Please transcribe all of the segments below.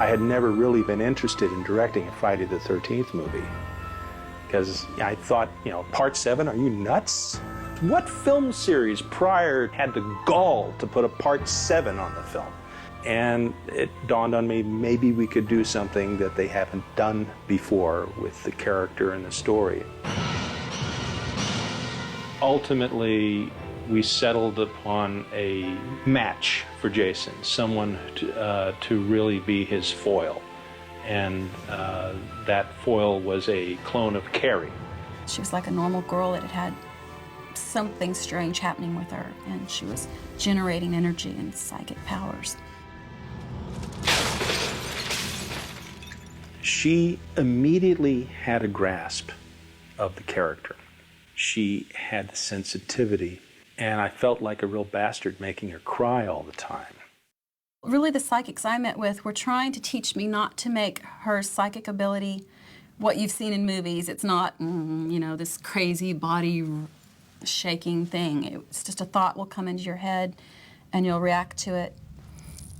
I had never really been interested in directing a Friday the 13th movie because I thought, Part 7, are you nuts? What film series prior had the gall to put a Part 7 on the film? And it dawned on me, maybe we could do something that they haven't done before with the character and the story. Ultimately, we settled upon a match for Jason, someone to really be his foil. And that foil was a clone of Carrie. She was like a normal girl that had something strange happening with her, and she was generating energy and psychic powers. She immediately had a grasp of the character. She had the sensitivity, and I felt like a real bastard making her cry all the time. Really, the psychics I met with were trying to teach me not to make her psychic ability what you've seen in movies. It's not, this crazy body shaking thing. It's just a thought will come into your head and you'll react to it.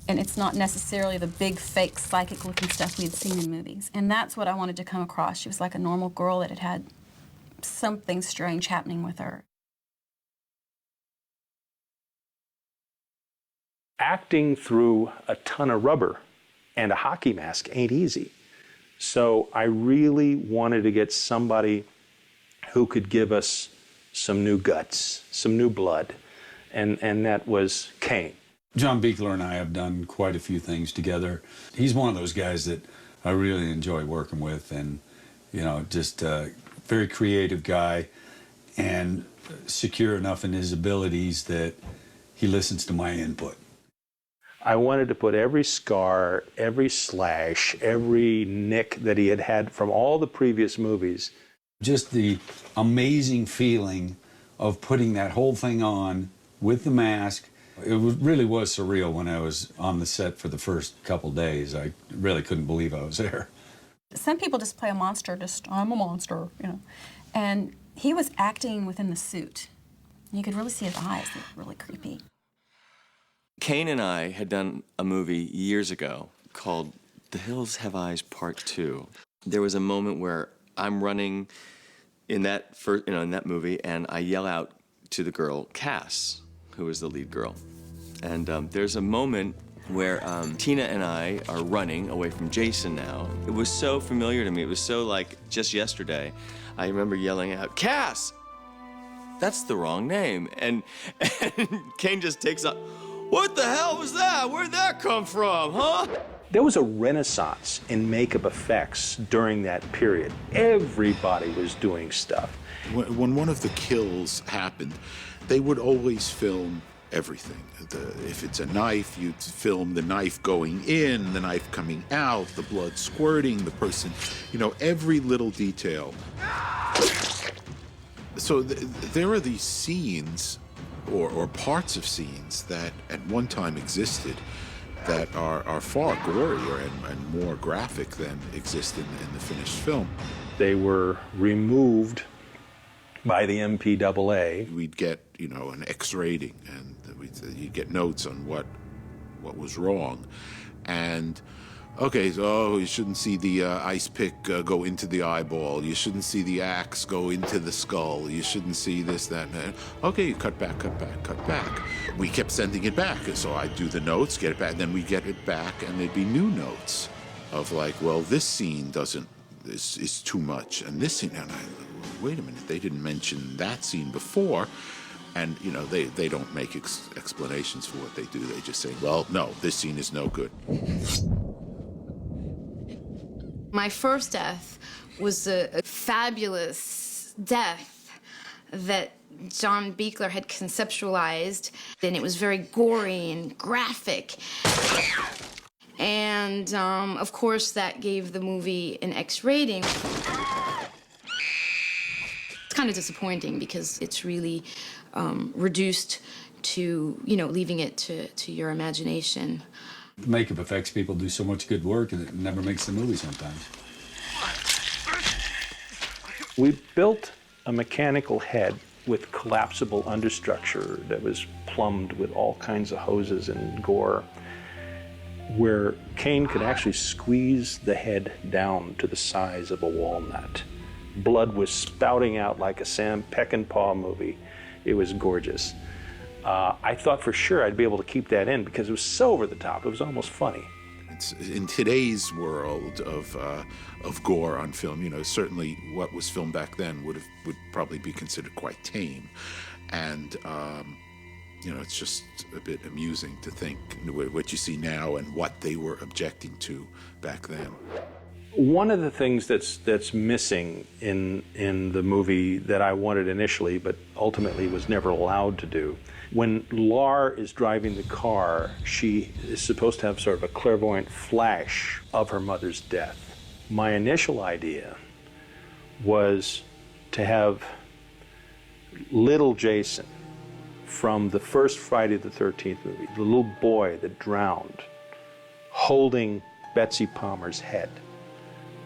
And it's not necessarily the big, fake, psychic-looking stuff we had seen in movies. And that's what I wanted to come across. She was like a normal girl that had something strange happening with her. Acting through a ton of rubber and a hockey mask ain't easy. So I really wanted to get somebody who could give us some new guts, some new blood, and that was Kane. John Buechler and I have done quite a few things together. He's one of those guys that I really enjoy working with, and just a very creative guy and secure enough in his abilities that he listens to my input. I wanted to put every scar, every slash, every nick that he had had from all the previous movies. Just the amazing feeling of putting that whole thing on with the mask. It really was surreal when I was on the set for the first couple days. I really couldn't believe I was there. Some people just play a monster, I'm a monster, And he was acting within the suit. You could really see his eyes, they were really creepy. Kane and I had done a movie years ago called The Hills Have Eyes Part 2. There was a moment where I'm running in that movie, and I yell out to the girl, Cass, who is the lead girl. And there's a moment where Tina and I are running away from Jason now. It was so familiar to me. It was so like just yesterday. I remember yelling out, Cass! That's the wrong name. And Kane just takes up, what the hell was that? Where'd that come from, huh? There was a renaissance in makeup effects during that period. Everybody was doing stuff. When one of the kills happened, they would always film everything. If it's a knife, you'd film the knife going in, the knife coming out, the blood squirting, the person, every little detail. So there are these scenes or parts of scenes that at one time existed that are far gorier and more graphic than exist in the finished film. They were removed by the MPAA. We'd get, an X rating, and you'd get notes on what was wrong. And okay, so you shouldn't see the ice pick go into the eyeball. You shouldn't see the axe go into the skull. You shouldn't see this, that, and that. Okay, cut back. We kept sending it back. So I'd do the notes, get it back, and then we'd get it back, and there'd be new notes of like, well, this scene is too much, and this scene, and wait a minute, they didn't mention that scene before. And, they don't make explanations for what they do. They just say, well, no, this scene is no good. My first death was a fabulous death that John Buechler had conceptualized, and it was very gory and graphic. And, of course, that gave the movie an X rating. It's kind of disappointing because it's really reduced to, leaving it to your imagination. Makeup effects people do so much good work, and it never makes the movie sometimes. We built a mechanical head with collapsible understructure that was plumbed with all kinds of hoses and gore. where Kane could actually squeeze the head down to the size of a walnut. Blood was spouting out like a Sam Peckinpah movie. It was gorgeous. I thought for sure I'd be able to keep that in because it was so over the top. It was almost funny. In today's world of gore on film, you know, certainly what was filmed back then would probably be considered quite tame, and you know, it's just a bit amusing to think what you see now and what they were objecting to back then. One of the things that's missing in the movie that I wanted initially, but ultimately was never allowed to do, when Lar is driving the car, she is supposed to have sort of a clairvoyant flash of her mother's death. My initial idea was to have little Jason from the first Friday the 13th movie, the little boy that drowned, holding Betsy Palmer's head,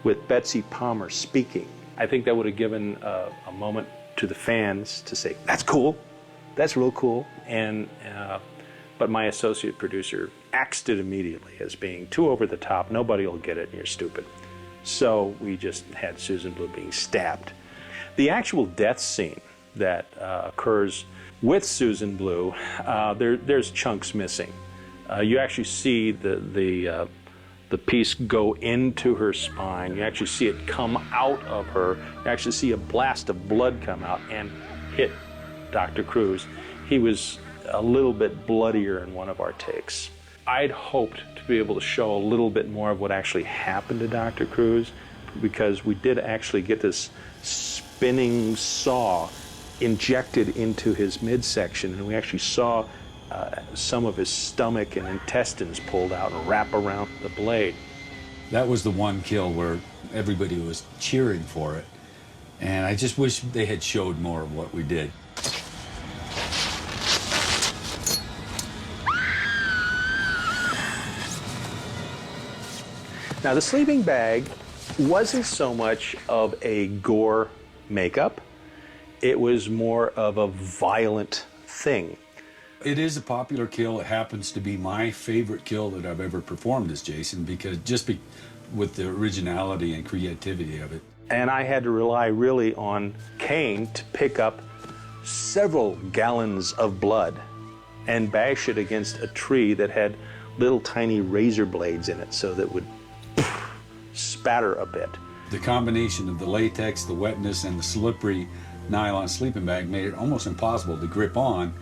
with Betsy Palmer speaking. I think that would have given a moment to the fans to say, that's cool, that's real cool. But my associate producer axed it immediately as being too over the top, nobody will get it, and you're stupid. So we just had Susan Blue being stabbed. The actual death scene that occurs with Susan Blue, there's chunks missing. You actually see the piece go into her spine. You actually see it come out of her. You actually see a blast of blood come out and hit Dr. Cruz. He was a little bit bloodier in one of our takes. I'd hoped to be able to show a little bit more of what actually happened to Dr. Cruz, because we did actually get this spinning saw injected into his midsection, and we actually saw some of his stomach and intestines pulled out and wrap around the blade. That was the one kill where everybody was cheering for it, and I just wish they had showed more of what we did. Now, the sleeping bag wasn't so much of a gore makeup. It was more of a violent thing. It is a popular kill. It happens to be my favorite kill that I've ever performed as Jason, because with the originality and creativity of it. And I had to rely really on Kane to pick up several gallons of blood and bash it against a tree that had little tiny razor blades in it so that it would spatter a bit. The combination of the latex, the wetness, and the slippery nylon sleeping bag made it almost impossible to grip on.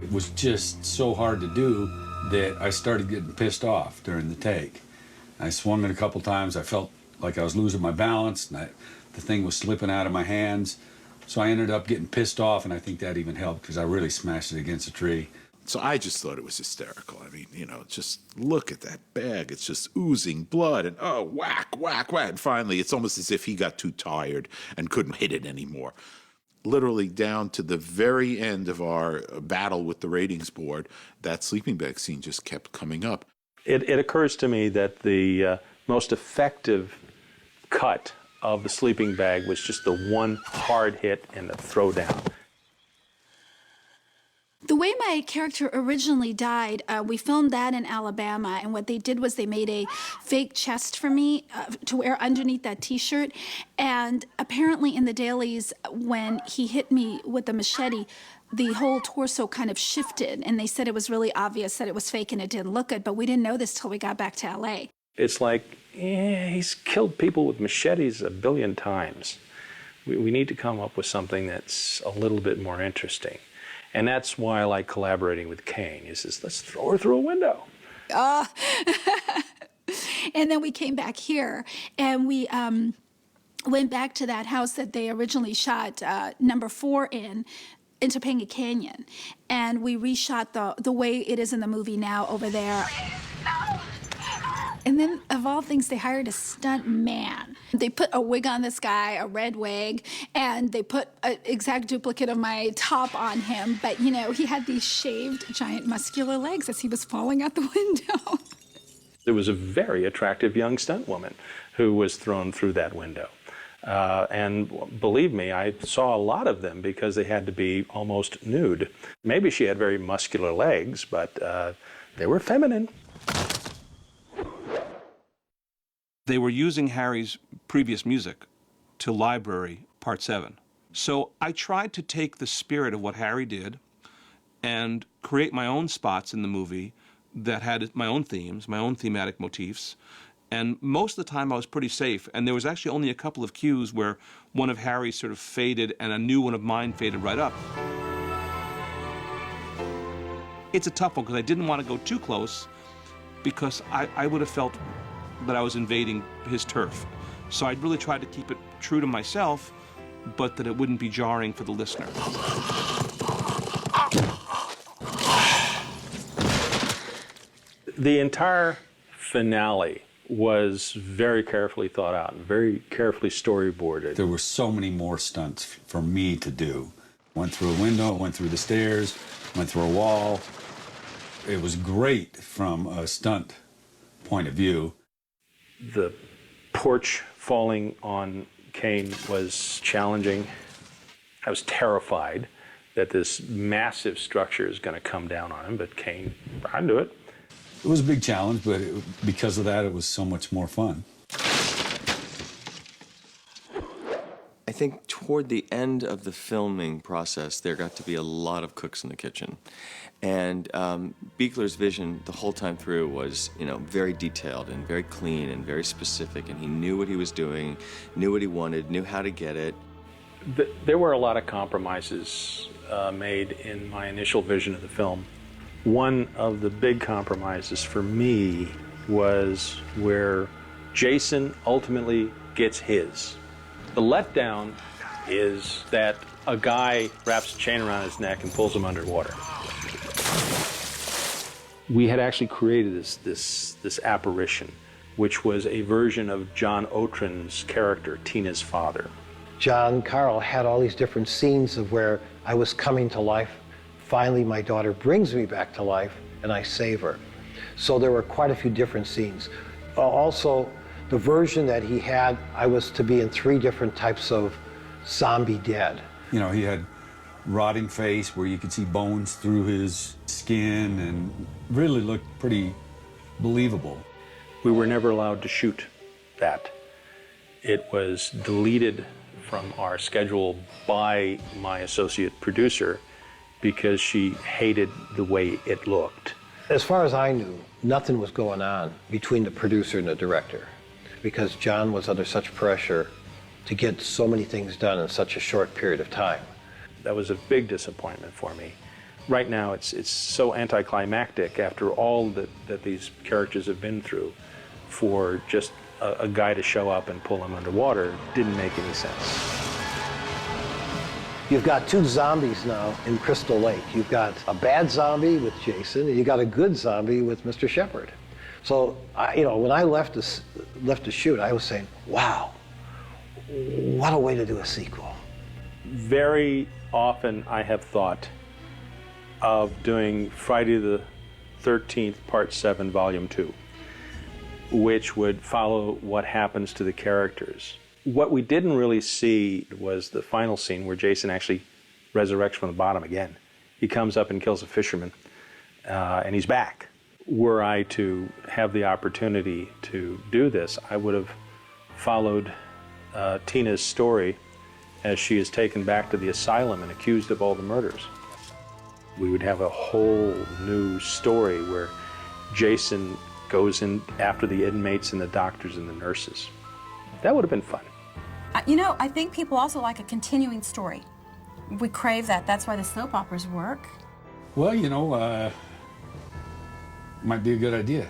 It was just so hard to do that I started getting pissed off during the take. I swung it a couple times. I felt like I was losing my balance, and the thing was slipping out of my hands. So I ended up getting pissed off, and I think that even helped because I really smashed it against a tree. So I just thought it was hysterical. I mean, you know, just look at that bag. It's just oozing blood, and oh, whack, whack, whack. And finally, it's almost as if he got too tired and couldn't hit it anymore. Literally down to the very end of our battle with the ratings board, that sleeping bag scene just kept coming up. It occurs to me that the most effective cut of the sleeping bag was just the one hard hit and the throwdown. The way my character originally died, we filmed that in Alabama, and what they did was they made a fake chest for me to wear underneath that T-shirt, and apparently in the dailies, when he hit me with the machete, the whole torso kind of shifted, and they said it was really obvious that it was fake and it didn't look good, but we didn't know this till we got back to L.A. It's like, he's killed people with machetes 1 billion times. We need to come up with something that's a little bit more interesting. And that's why I like collaborating with Kane. He says, let's throw her through a window. And then we came back here, and we went back to that house that they originally shot number 4 in Topanga Canyon. And we reshot the way it is in the movie now over there. And then, of all things, they hired a stunt man. They put a wig on this guy, a red wig, and they put an exact duplicate of my top on him. But, you know, he had these shaved, giant, muscular legs as he was falling out the window. There was a very attractive young stunt woman who was thrown through that window. And believe me, I saw a lot of them because they had to be almost nude. Maybe she had very muscular legs, but they were feminine. They were using Harry's previous music to Library Part 7. So I tried to take the spirit of what Harry did and create my own spots in the movie that had my own themes, my own thematic motifs. And most of the time I was pretty safe. And there was actually only a couple of cues where one of Harry's sort of faded and a new one of mine faded right up. It's a tough one because I didn't want to go too close because I would have felt that I was invading his turf. So I really tried to keep it true to myself, but that it wouldn't be jarring for the listener. The entire finale was very carefully thought out and very carefully storyboarded. There were so many more stunts for me to do. Went through a window, went through the stairs, went through a wall. It was great from a stunt point of view. The porch falling on Kane was challenging. I was terrified that this massive structure is going to come down on him, but Kane, I'd do it. It was a big challenge, but because of that, it was so much more fun. I think toward the end of the filming process, there got to be a lot of cooks in the kitchen. And Buechler's vision the whole time through was, very detailed and very clean and very specific, and he knew what he was doing, knew what he wanted, knew how to get it. There were a lot of compromises made in my initial vision of the film. One of the big compromises for me was where Jason ultimately gets his. The letdown is that a guy wraps a chain around his neck and pulls him underwater. We had actually created this apparition, which was a version of John Ottrin's character, Tina's father. John Carl had all these different scenes of where I was coming to life. Finally, my daughter brings me back to life, and I save her. So there were quite a few different scenes. Also, the version that he had, I was to be in 3 different types of zombie dead. He had rotting face where you could see bones through his skin and really looked pretty believable. We were never allowed to shoot that. It was deleted from our schedule by my associate producer because she hated the way it looked. As far as I knew, nothing was going on between the producer and the director because John was under such pressure to get so many things done in such a short period of time. That was a big disappointment for me. Right now, it's so anticlimactic after all that these characters have been through. For just a guy to show up and pull him underwater didn't make any sense. You've got 2 zombies now in Crystal Lake. You've got a bad zombie with Jason, and you got a good zombie with Mr. Shepard. So, when I left to shoot, I was saying, wow, what a way to do a sequel. Very often I have thought of doing Friday the 13th, Part 7, Volume 2, which would follow what happens to the characters. What we didn't really see was the final scene where Jason actually resurrects from the bottom again. He comes up and kills a fisherman, and he's back. Were I to have the opportunity to do this, I would have followed Tina's story as she is taken back to the asylum and accused of all the murders. We would have a whole new story where Jason goes in after the inmates and the doctors and the nurses. That would have been fun. I think people also like a continuing story. We crave that. That's why the soap operas work. Well, might be a good idea.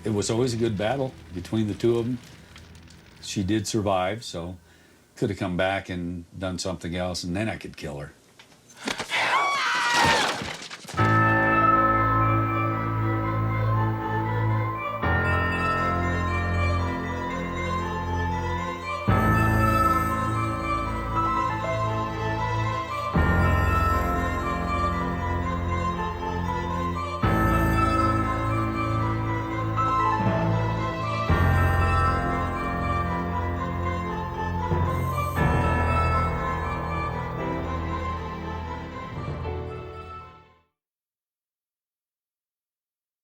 It was always a good battle between the 2 of them. She did survive, so could have come back and done something else, and then I could kill her.